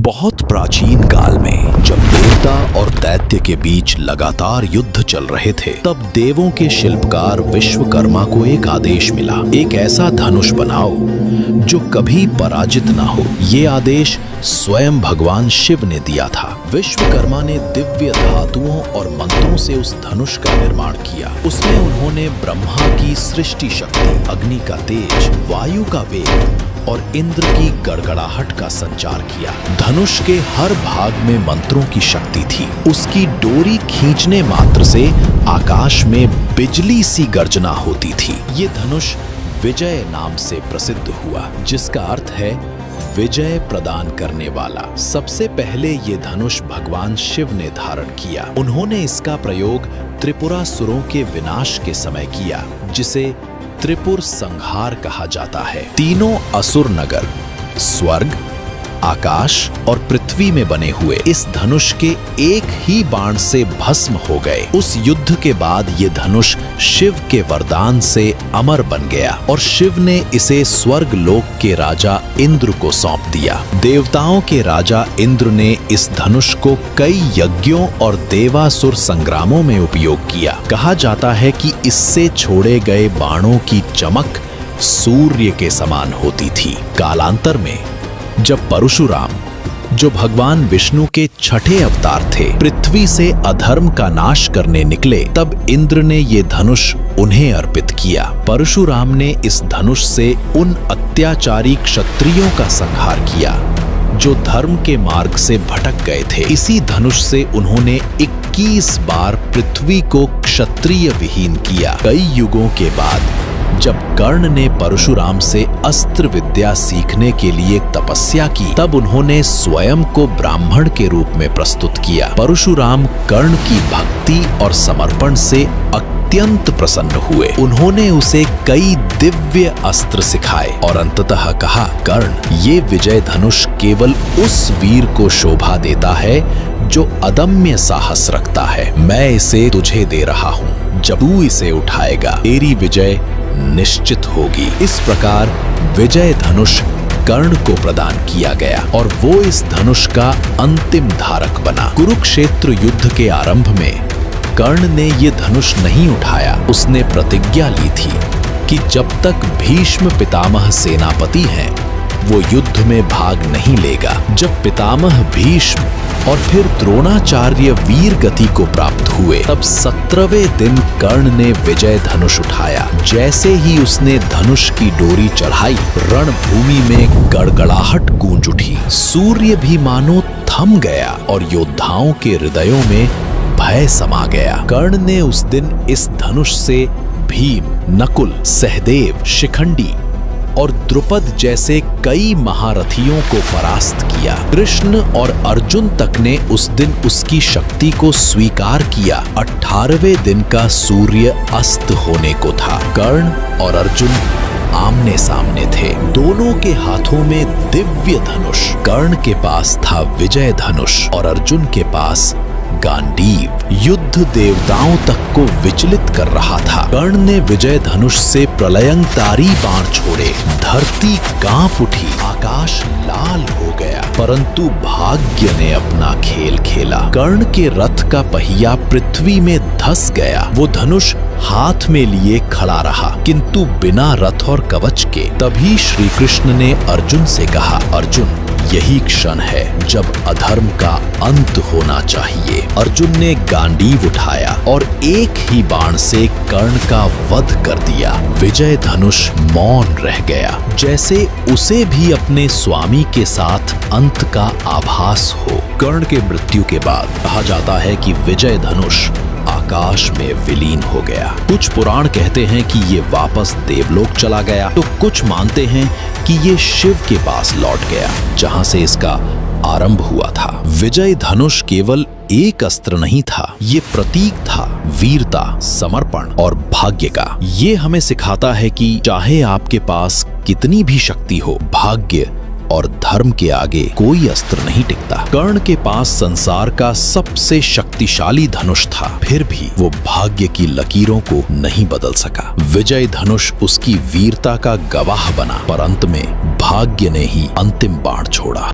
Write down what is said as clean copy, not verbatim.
बहुत प्राचीन काल में जब देवता और दैत्य के बीच लगातार युद्ध चल रहे थे, तब देवों के शिल्पकार विश्वकर्मा को एक आदेश मिला, एक ऐसा धनुष बनाओ जो कभी पराजित ना हो। ये आदेश स्वयं भगवान शिव ने दिया था। विश्वकर्मा ने दिव्य धातुओं और मंत्रों से उस धनुष का निर्माण किया। उसमें उन्होंने ब्रह्मा की सृष्टि शक्ति, अग्नि का तेज, वायु का वेग और इंद्र की गड़गड़ाहट का संचार किया। धनुष के हर भाग में मंत्रों की शक्ति थी। उसकी डोरी खींचने मात्र से आकाश में बिजली सी गर्जना होती थी। ये धनुष विजय नाम से प्रसिद्ध हुआ, जिसका अर्थ है विजय प्रदान करने वाला। सबसे पहले ये धनुष भगवान शिव ने धारण किया। उन्होंने इसका प्रयोग त्रिपुरासुरों के विनाश के समय किया, जिसे त्रिपुर संहार कहा जाता है। तीनों असुर नगर स्वर्ग, आकाश और पृथ्वी में बने हुए इस धनुष के एक ही बाण से भस्म हो गए। उस युद्ध के बाद ये धनुष शिव के वरदान से अमर बन गया और शिव ने इसे स्वर्ग लोक के राजा इंद्र को सौंप दिया। देवताओं के राजा इंद्र ने इस धनुष को कई यज्ञों और देवासुर संग्रामों में उपयोग किया। कहा जाता है कि इससे छोड़े गए बाणों की चमक सूर्य के समान होती थी। कालांतर में जब परशुराम, जो भगवान विष्णु के छठे अवतार थे, पृथ्वी से अधर्म का नाश करने निकले, तब इंद्र ने ये धनुष उन्हें अर्पित किया। परशुराम ने इस धनुष से उन अत्याचारी क्षत्रियों का संहार किया जो धर्म के मार्ग से भटक गए थे। इसी धनुष से उन्होंने 21 बार पृथ्वी को क्षत्रिय विहीन किया। कई युगों के बाद जब कर्ण ने परशुराम से अस्त्र विद्या सीखने के लिए तपस्या की, तब उन्होंने स्वयं को ब्राह्मण के रूप में प्रस्तुत किया। परशुराम कर्ण की भक्ति और समर्पण से अत्यंत प्रसन्न हुए। उन्होंने उसे कई दिव्य अस्त्र सिखाए और अंततः कहा, कर्ण, ये विजय धनुष केवल उस वीर को शोभा देता है जो अदम्य साहस रखता है। मैं इसे तुझे दे रहा हूँ। जब तू इसे उठाएगा, तेरी विजय निश्चित होगी। इस प्रकार विजय धनुष कर्ण को प्रदान किया गया और वो इस धनुष का अंतिम धारक बना। कुरुक्षेत्र युद्ध के आरंभ में कर्ण ने ये धनुष नहीं उठाया। उसने प्रतिज्ञा ली थी कि जब तक भीष्म पितामह सेनापति हैं, वो युद्ध में भाग नहीं लेगा। जब पितामह भीष्म और फिर द्रोणाचार्य वीर गति को प्राप्त हुए, तब 17वें दिन कर्ण ने विजय धनुष उठाया। जैसे ही उसने धनुष की डोरी चढ़ाई, रणभूमि में गड़गड़ाहट गूंज उठी। सूर्य भी मानो थम गया और योद्धाओं के हृदयों में भय समा गया। कर्ण ने उस दिन इस धनुष से भीम, नकुल, सहदेव, शिखंडी और द्रुपद जैसे कई महारथियों को परास्त किया। कृष्ण और अर्जुन तक ने उस दिन उसकी शक्ति को स्वीकार किया। 18वें दिन का सूर्य अस्त होने को था। कर्ण और अर्जुन आमने सामने थे। दोनों के हाथों में दिव्य धनुष। कर्ण के पास था विजय धनुष और अर्जुन के पास गांडीव। युद्ध देवताओं तक को विचलित कर रहा था। कर्ण ने विजय धनुष से प्रलयंकारी बाण छोड़े। धरती कांप उठी, आकाश लाल हो गया, परंतु भाग्य ने अपना खेल खेला। कर्ण के रथ का पहिया पृथ्वी में धंस गया। वो धनुष हाथ में लिए खड़ा रहा, किंतु बिना रथ और कवच के। तभी श्री कृष्ण ने अर्जुन से कहा, अर्जुन, यही क्षण है जब अधर्म का अंत होना चाहिए। अर्जुन ने गांडीव उठाया और एक ही बाण से कर्ण का वध कर दिया। विजय धनुष मौन रह गया, जैसे उसे भी अपने स्वामी के साथ अंत का आभास हो। कर्ण के मृत्यु के बाद कहा जाता है कि विजय धनुष आकाश में विलीन हो गया। कुछ पुराण कहते हैं कि ये वापस देवलोक चला गया, तो कुछ मानते हैं कि ये शिव के पास लौट गया, जहां से इसका आरंभ हुआ था। विजय धनुष केवल एक अस्त्र नहीं था, ये प्रतीक था वीरता, समर्पण और भाग्य का। ये हमें सिखाता है कि चाहे आपके पास कितनी भी शक्ति हो, भाग्य और धर्म के आगे कोई अस्त्र नहीं टिकता। कर्ण के पास संसार का सबसे शक्तिशाली धनुष था, फिर भी वो भाग्य की लकीरों को नहीं बदल सका। विजय धनुष उसकी वीरता का गवाह बना, पर अंत में भाग्य ने ही अंतिम बाण छोड़ा।